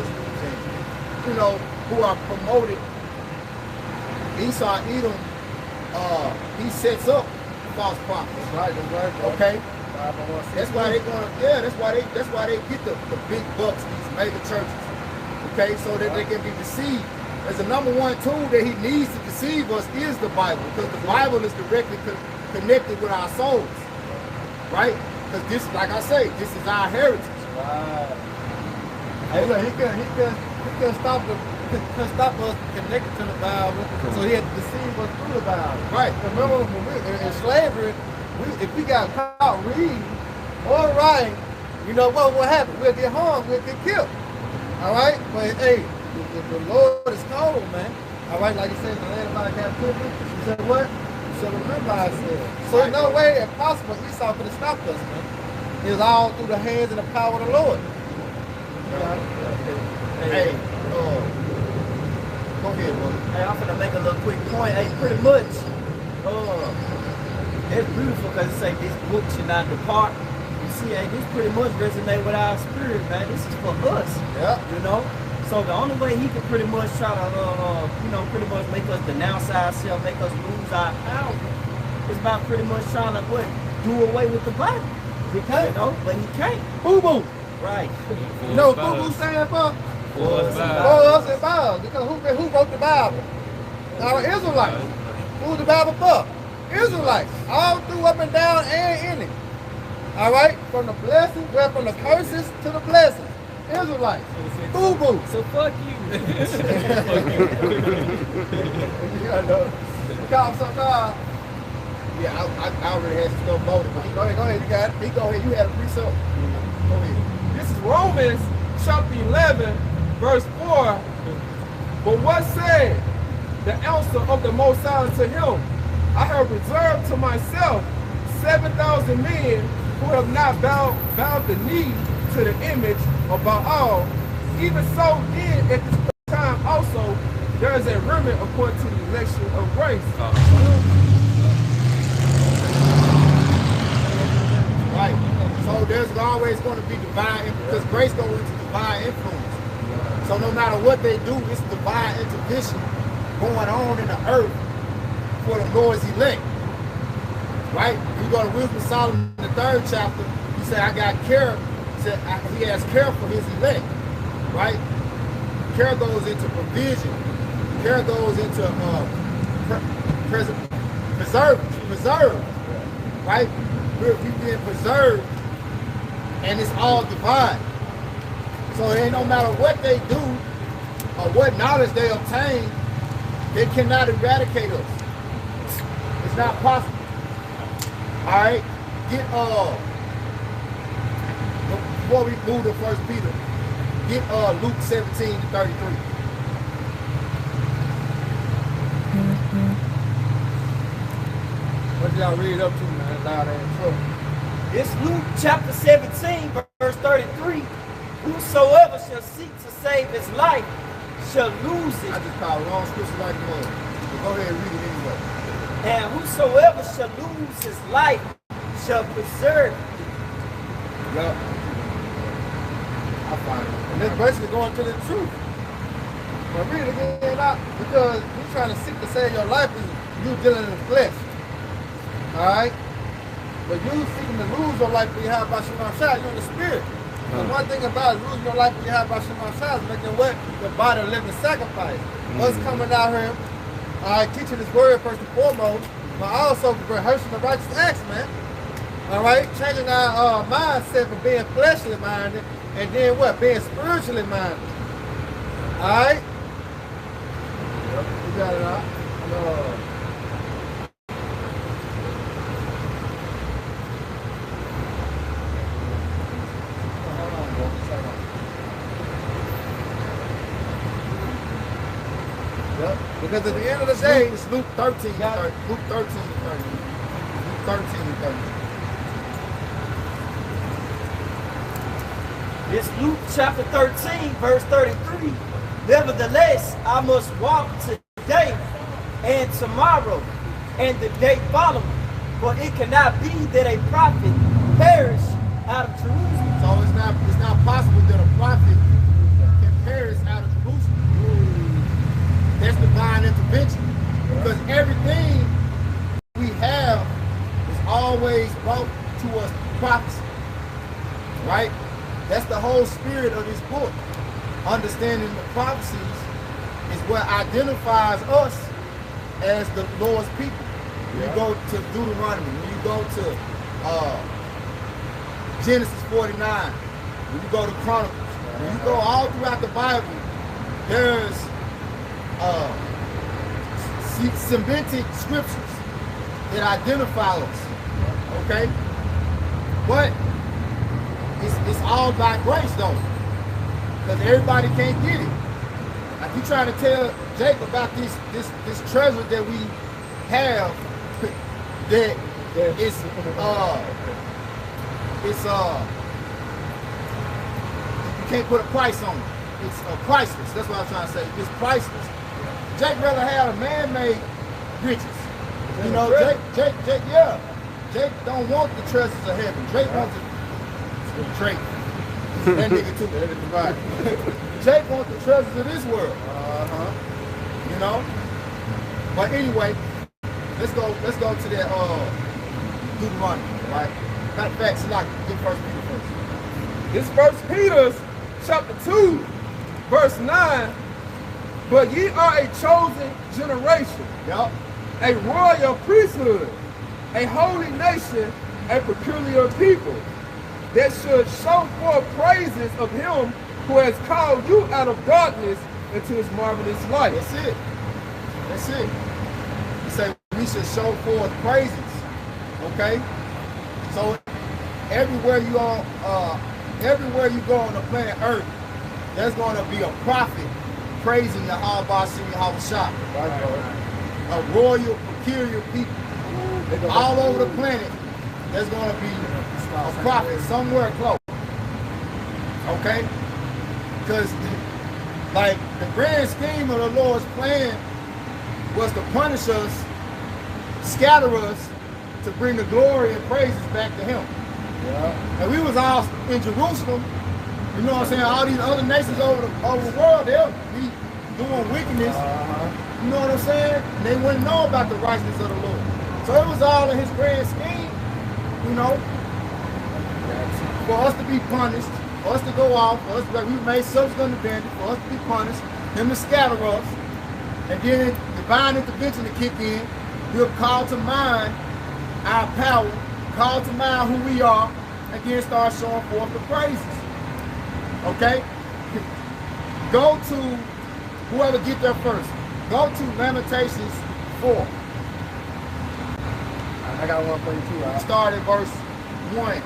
individuals, and who are promoted. Esau, Edom, he sets up false prophets. Right. Okay. That's why they that's why they get the big bucks, these mega churches. Okay, so that they can be deceived. As the number one tool that he needs to deceive us is the Bible, because the Bible is directly connected with our souls. Right? Because this, like I say, this is our heritage. Right. Hey, look, he couldn't stop us connected to the Bible, so he had to deceive us through the Bible. Right. Remember, when we in slavery, if we got caught reading or writing, what happened? We'll get harmed, we'll get killed. All right? But hey, the Lord is cold, man. All right, like he said, the land of our captivity. He said what? We shall remember ourselves. So in no way impossible Esau could have stopped us, man. It was all through the hands and the power of the Lord. Hey, go ahead, brother. Hey, I'm gonna make a little quick point. Hey, pretty much, it's beautiful because it say this book should not depart. You see, hey, this pretty much resonate with our spirit, man. This is for us. Yeah. So the only way he can pretty much try to, pretty much make us denounce ourselves, make us lose our power, is by pretty much trying to do away with the Bible. He can't. But he can't. Boo-boo. Right. You know what boo-boo stand for? For us and Bible. Because who wrote the Bible? Our Israelites. Who's the Bible for? Israelites. All through, up and down, and in it. All right? From the blessings, from the curses to the blessings. Israelites. Boo-boo. So fuck you. Call him something. Yeah, I already had some stuff voted, but Go ahead, you got it. go ahead. You had a precept. Go ahead. This is Romans chapter 11, verse 4. But what said the answer of the Most High to him? I have reserved to myself 7,000 men who have not bowed the knee to the image of Baal. Even so, then at this time also, there is a remnant according to the election of grace. Right. So there's always going to be divine, because grace goes into divine influence. So no matter what they do, it's divine intervention going on in the earth for the Lord's elect. Right? You go to Wisdom of Solomon in the 3rd chapter, he said, I got care. He said, he has care for his elect. Right? Care goes into provision. Care goes into preserve. Right? We're being preserved, and it's all divine. So it ain't no matter what they do or what knowledge they obtain, they cannot eradicate us. It's not possible. All right, before we move to 1 Peter, get Luke 17 to 33. What did y'all read up to, man? Loud ass trouble. It's Luke chapter 17, verse 33. Whosoever shall seek to save his life shall lose it. I just called wrong scripture like the one. But go ahead and read it anyway. And whosoever shall lose his life shall preserve it. Yup. I find it. And that's basically going to the truth. But read it again out, because you trying to seek to save your life is you dealing in the flesh. Alright? But you seeking to lose your life when you have by Shema Shah, you're in the spirit. The one thing about losing your life when you have by Shema Shah is making what? Your body a living sacrifice. Us coming out here, alright, teaching this word first and foremost, but also rehearsing the righteous acts, man. Alright? Changing our mindset from being fleshly minded and then what? Being spiritually minded. Alright? You got it out. Because at the end of the day, It's Luke 13 to 30. Luke 13 to 30. Luke 13 to 30. It's Luke chapter 13, verse 33. Nevertheless, I must walk today and tomorrow and the day following, for it cannot be that a prophet perish out of Jerusalem. So it's not possible that a prophet can intervention. Because everything we have is always brought to us through prophecy. Right? That's the whole spirit of this book. Understanding the prophecies is what identifies us as the Lord's people. When you go to Deuteronomy, when you go to Genesis 49, when you go to Chronicles, when you go all throughout the Bible, there's Semitic scriptures that identify us. Okay? But it's all by grace though. Because everybody can't get it. Like you trying to tell Jake about this treasure that we have that it's you can't put a price on it. It's priceless. That's what I'm trying to say. It's priceless. Jake rather have a man-made riches. You know, Jake don't want the treasures of heaven. Jake wants Drake. That nigga too. Jake wants the treasures of this world. You know? But anyway, let's go to that Deuteronomy, right? Matter of fact, select get 1 Peter first. This 1 Peter chapter 2, verse 9. But ye are a chosen generation, a royal priesthood, a holy nation, a peculiar people, that should show forth praises of him who has called you out of darkness into his marvelous light. That's it. That's it. He said we should show forth praises. Okay? So everywhere you go on the planet Earth, there's going to be a prophet praising the Al-Bashir Hawashah. A royal, peculiar people. All over the planet, there's going to be a prophet somewhere close. Okay? Because, like, the grand scheme of the Lord's plan was to punish us, scatter us, to bring the glory and praises back to him. And we was all in Jerusalem. You know what I'm saying? All these other nations over the world, they'll be doing wickedness. You know what I'm saying? And they wouldn't know about the righteousness of the Lord. So it was all in his grand scheme, you know, for us to be punished, for us to go off, for us to, like, we made subsequent abandoned, for us to be punished, him to scatter us, and then divine intervention to kick in. He'll call to mind our power, call to mind who we are, and then start showing forth the praises. Okay? Go to, whoever get there first, go to Lamentations 4. I got one for you too. Right? Start at verse 1.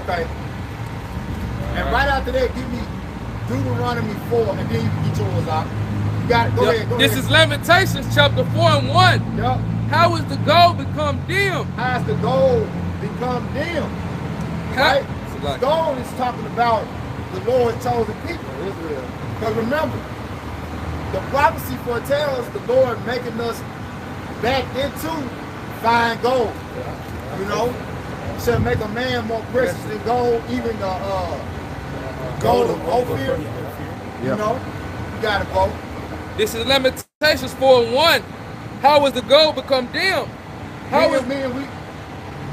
Okay. And right after that, give me Deuteronomy 4, and then you can get yours out. You got it. Go ahead. This is Lamentations chapter 4 and 1. Yep. How is the gold become dim? How has the gold become dim? Right? Gold is talking about the Lord's chosen people, Israel. Because remember, the prophecy foretells the Lord making us back into fine gold. You know, shall make a man more precious than gold, even the gold of Ophir. You know, you got it, bro. This is Lamentations 4 and 1. How is the gold become dim?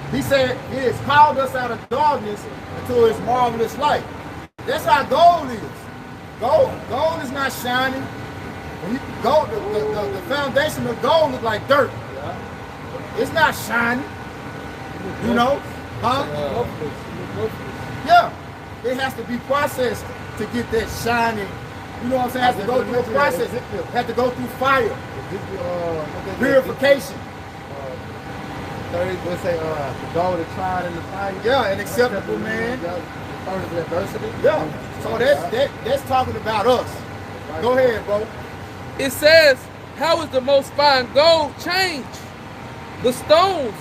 He said he has called us out of darkness into his marvelous light. That's how gold is. Gold is not shining. When you gold, the foundation of gold is like dirt. It's not shining. You know? Huh? Yeah. It has to be processed to get that shining. You know what I'm saying? It has to go through a process. It has to go through fire. Purification. Let's say the gold is tried in the fire. Yeah, an acceptable man. Adversity. Yeah. So that's talking about us. Go ahead, bro. It says, how is the most fine gold changed? The stones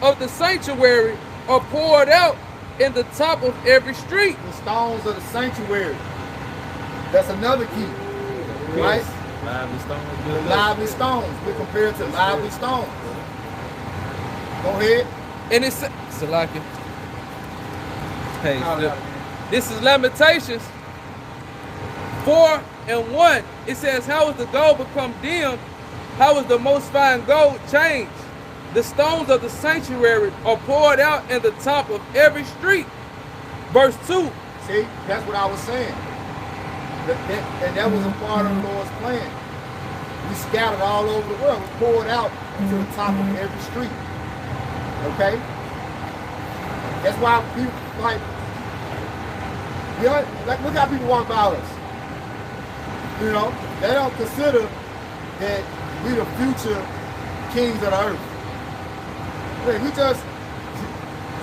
of the sanctuary are poured out in the top of every street. The stones of the sanctuary. That's another key. Right? Lively stones. The lively stones. We compare it to lively stones. Go ahead. And it's Salaki. Hey, this is Lamentations 4:1. It says, how is the gold become dim? How is the most fine gold changed? The stones of the sanctuary are poured out in the top of every street. Verse 2. See, that's what I was saying. And that was a part of the Lord's plan. We scattered all over the world. We poured out to the top of every street. Okay? That's why people, like, look how people walk by us. You know, they don't consider that we the future kings of the earth. Wait, we just,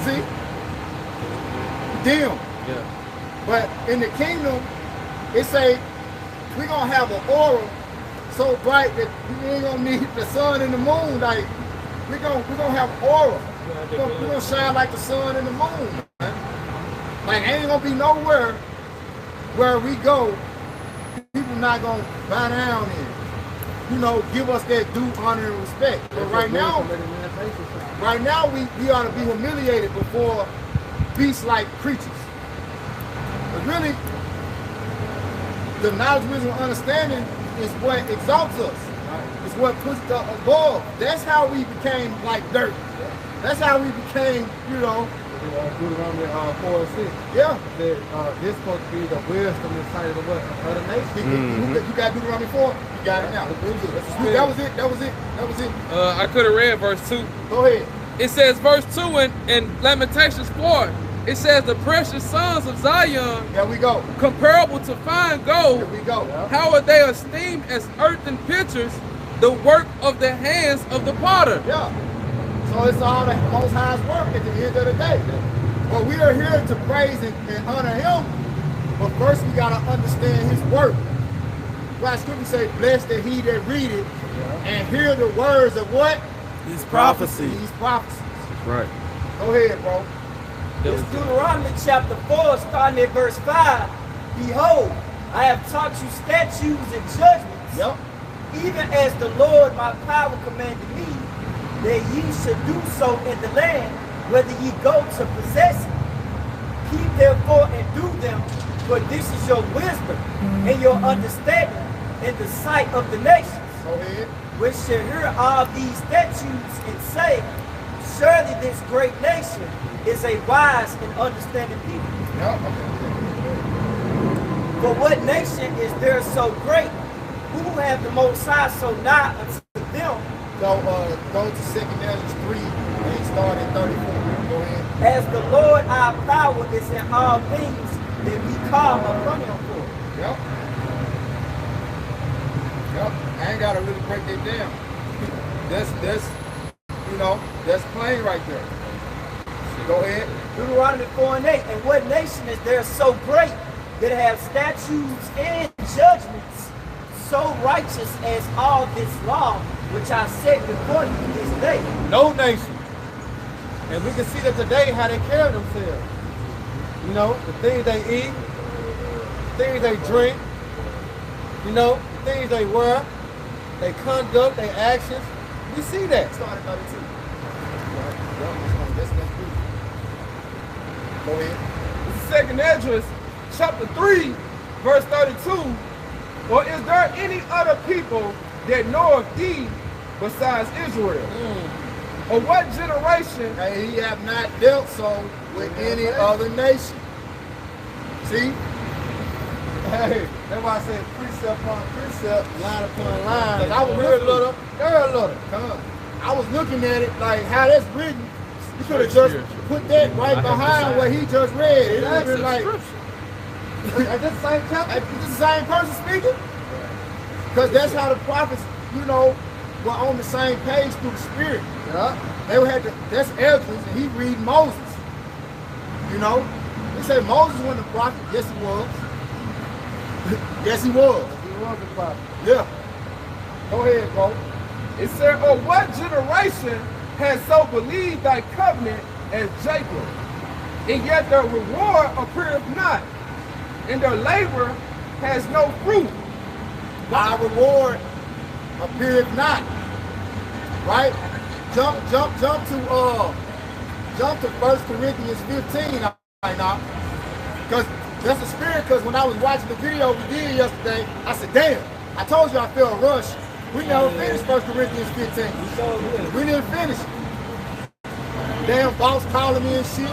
see, dim. Yeah. But in the kingdom, it say we're gonna have an aura so bright that we ain't gonna need the sun and the moon. Like we're gonna have aura. We're gonna shine like the sun and the moon. Man. Like ain't gonna be nowhere where we go, people not gonna bow down and, you know, give us that due honor and respect. But right now we ought to be humiliated before beast-like creatures. But really, the knowledge, wisdom, and understanding is what exalts us. It's what puts us above. That's how we became like dirt. That's how we became, you know. Deuteronomy 4:6. Yeah. That this supposed to be the wisdom inside of the what? Of the nation. You got Deuteronomy 4? You got it now. That was it. I could have read verse 2. Go ahead. It says verse 2 in Lamentations 4. It says the precious sons of Zion, There we go. comparable to fine gold, Here we go. how are they esteemed as earthen pitchers, the work of the hands of the potter? Yeah. So it's all the Most High's work at the end of the day. But we are here to praise and honor Him. But first we gotta understand His work. Why Scripture say, "Blessed that he that readeth and hear the words of what? These prophecies. These prophecies." Right. Go ahead, bro. It's Deuteronomy chapter 4, starting at verse 5. Behold, I have taught you statutes and judgments, Yep. even as the Lord my power commanded me, that ye should do so in the land, whether ye go to possess it. Keep therefore and do them, for this is your wisdom and your understanding in the sight of the nations, Go ahead. which shall hear all these statutes and say, surely this great nation is a wise and understanding people. Yep. For what nation is there so great? Who have the Most High so nigh unto them? Go to 2 Ezra 3 and start at 34. Go ahead. As the Lord our power is in all things that we call upon him for. Yep. Yep. I ain't gotta really break that down. That's you know, that's plain right there. Go ahead. Deuteronomy 4:8. And what nation is there so great that have statutes and judgments so righteous as all this law which I set before you this day? No nation. And we can see that today how they carry themselves. You know, the things they eat, the things they drink, you know, the things they wear, they conduct, their actions. We see that. Start at 32. That's good. Go ahead. Second Esdras, chapter 3, verse 32. Or is there any other people that know of thee besides Israel? Or what generation? Hey, he have not dealt so with any other nation. See? Hey, that's why I said precept upon precept, line upon line. Like I was Here a little, there a little. I was looking at it like how that's written. You could have just put that right behind what he just read. It would have been like, At this same chapter? is this the same person speaking? Because that's how the prophets, you know, were on the same page through the Spirit. Yeah. They would have to, that's Ezra, and he read Moses. You know? They say Moses wasn't a prophet. Yes, he was. Yes, he was. He was a prophet. Yeah. Go ahead, bro. It said, or what generation has so believed thy covenant as Jacob? And yet their reward appeareth not, and their labor has no fruit. Thy reward appeareth not. Right? Jump to jump to 1 Corinthians 15 right now. Because that's the spirit, because when I was watching the video we did yesterday, I said, damn, I told you I felt a rush. We never finished 1 Corinthians 15. We didn't finish it. Damn boss calling me and shit.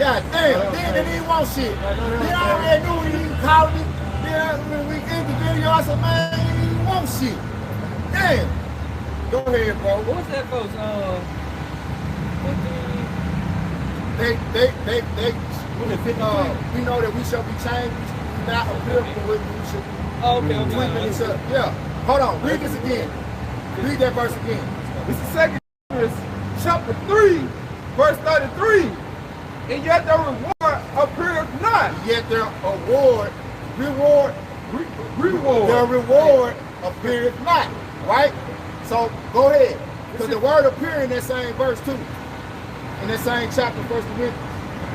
God damn, then they didn't want shit. Then I already knew he didn't call me. Then when we ended the video, I said, man, he didn't want shit. Damn. Go ahead, bro. What was that, folks? We know that we shall be changed. Not appear for what we should. Okay. Yeah. Hold on. Read this again. Read that verse again. This is 2 Corinthians chapter 3, verse 33. And yet the reward appeareth not. Yet their reward appeareth not. Right? So go ahead. Because the word appear in that same verse too. In that same chapter, 1 Corinthians.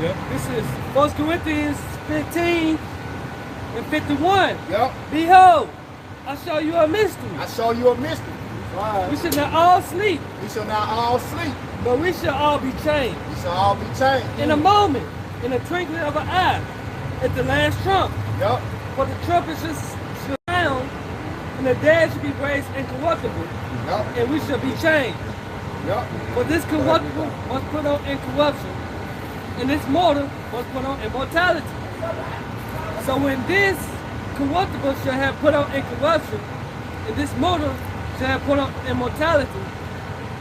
Yep. This is 1 Corinthians 15 and 51. Yep. Behold, I show you a mystery. I show you a mystery. We shall not all sleep, We shall not all sleep. but we shall all be changed. We shall all be changed. In a moment, in a twinkling of an eye, at the last trump. Yep. For the trumpet shall sound, and the dead shall be raised incorruptible, Yep. and we shall be changed. Yep. For this corruptible must put on incorruption, and this mortal must put on immortality. So when this corruptible shall have put on incorruption, and this mortal shall have put on immortality,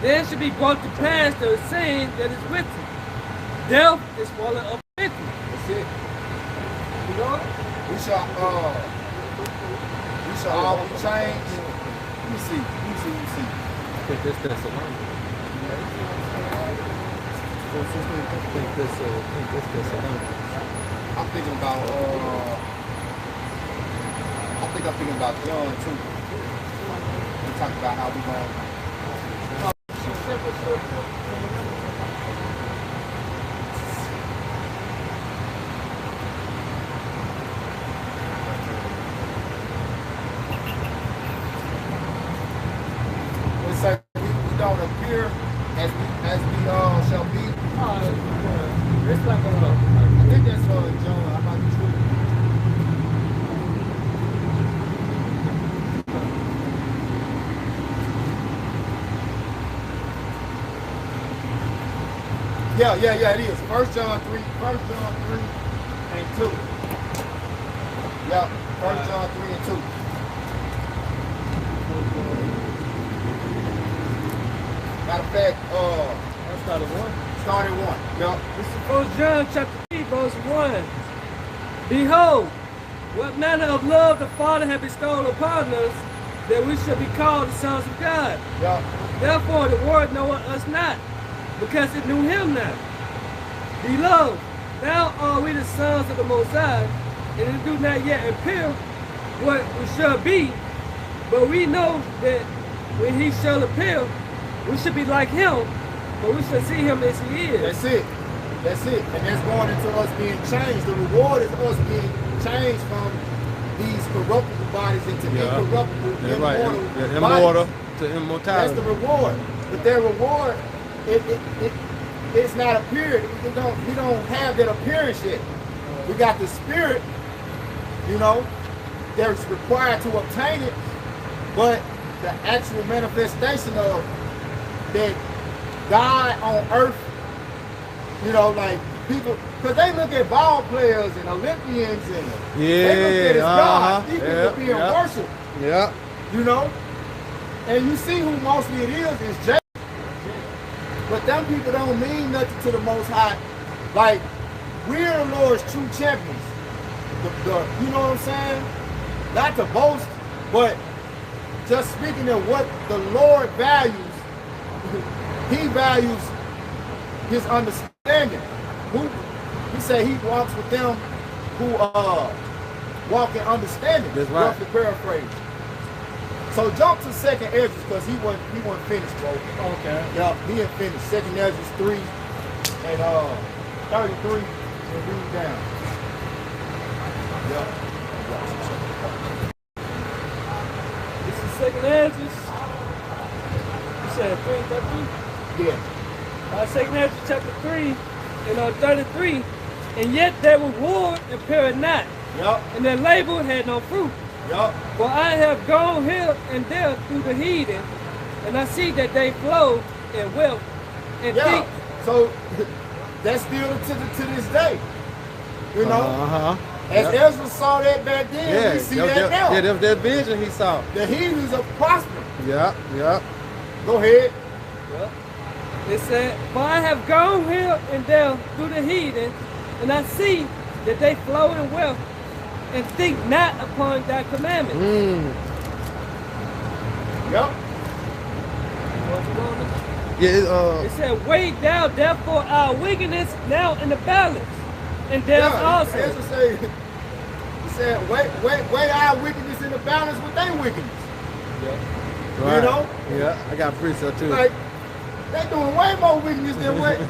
then shall be brought to pass the saying that is written, death is swallowed up victory. That's it. You know it? We shall all be changed. Let me see. I think this Thessalonians. I'm thinking about I'm thinking about John too. We talk about how we going. We say we don't appear as we shall be. It's like I think that's John. I'm not sure. Yeah, it is. 1 John 3 and 2. Yeah, 1 John 3 and 2. Matter of fact, Start at 1. start at 1. Yeah. This is 1 John chapter 3, verse 1. Behold, what manner of love the Father hath bestowed upon us, that we should be called the sons of God. Yeah. Therefore the world knoweth us not, because it knew him not. Beloved, now are we the sons of the Most High, and it do not yet appear what we shall be, but we know that when he shall appear, we should be like him, but we shall see him as he is. That's it. And that's going into us being changed. The reward is us being changed from these corruptible bodies into incorruptible, immortal Immortal bodies. to immortality. That's the reward. But their reward, it's not appeared. We don't have that appearance yet. We got the spirit, that's required to obtain it, but the actual manifestation of that God on earth, like people, because they look at ball players and Olympians and they look at it as God. These people being worshipped. Yeah. And you see who mostly it is Jay. But them people don't mean nothing to the Most High. Like, we're the Lord's true champions. You know what I'm saying? Not to boast, but just speaking of what the Lord values, he values his understanding. He said he walks with them who walk in understanding. That's right. Roughly paraphrase. So jump to second Ezra because he wasn't finished, bro. Okay. Yeah, he ain't finished. Second Ezra 3 and 33 and read down. Yeah. This is second Ezra. You said 3:33? Yeah. 2 Ezra chapter 3 and 33. And yet their reward appeared not, Yup. and their labor had no fruit. Yup. For I have gone here and there through the heathen, and I see that they flow in wealth and Yeah. think. So that's still to this day. You know? Uh-huh. As Ezra saw that back then, Yeah, we see that now. yeah, that was that vision he saw. The heathens are prospering. Yeah, yeah. Go ahead. Well, it said, for I have gone here and there through the heathen, and I see that they flow in wealth and think not upon thy commandments. Yep. Yeah, It said, weigh thou therefore our wickedness now in the balance, and theirs also. Ezra say, he said, weigh our wickedness in the balance with their wickedness. right. You know? Yeah, I got a precept too. Like, they doing way more wickedness than what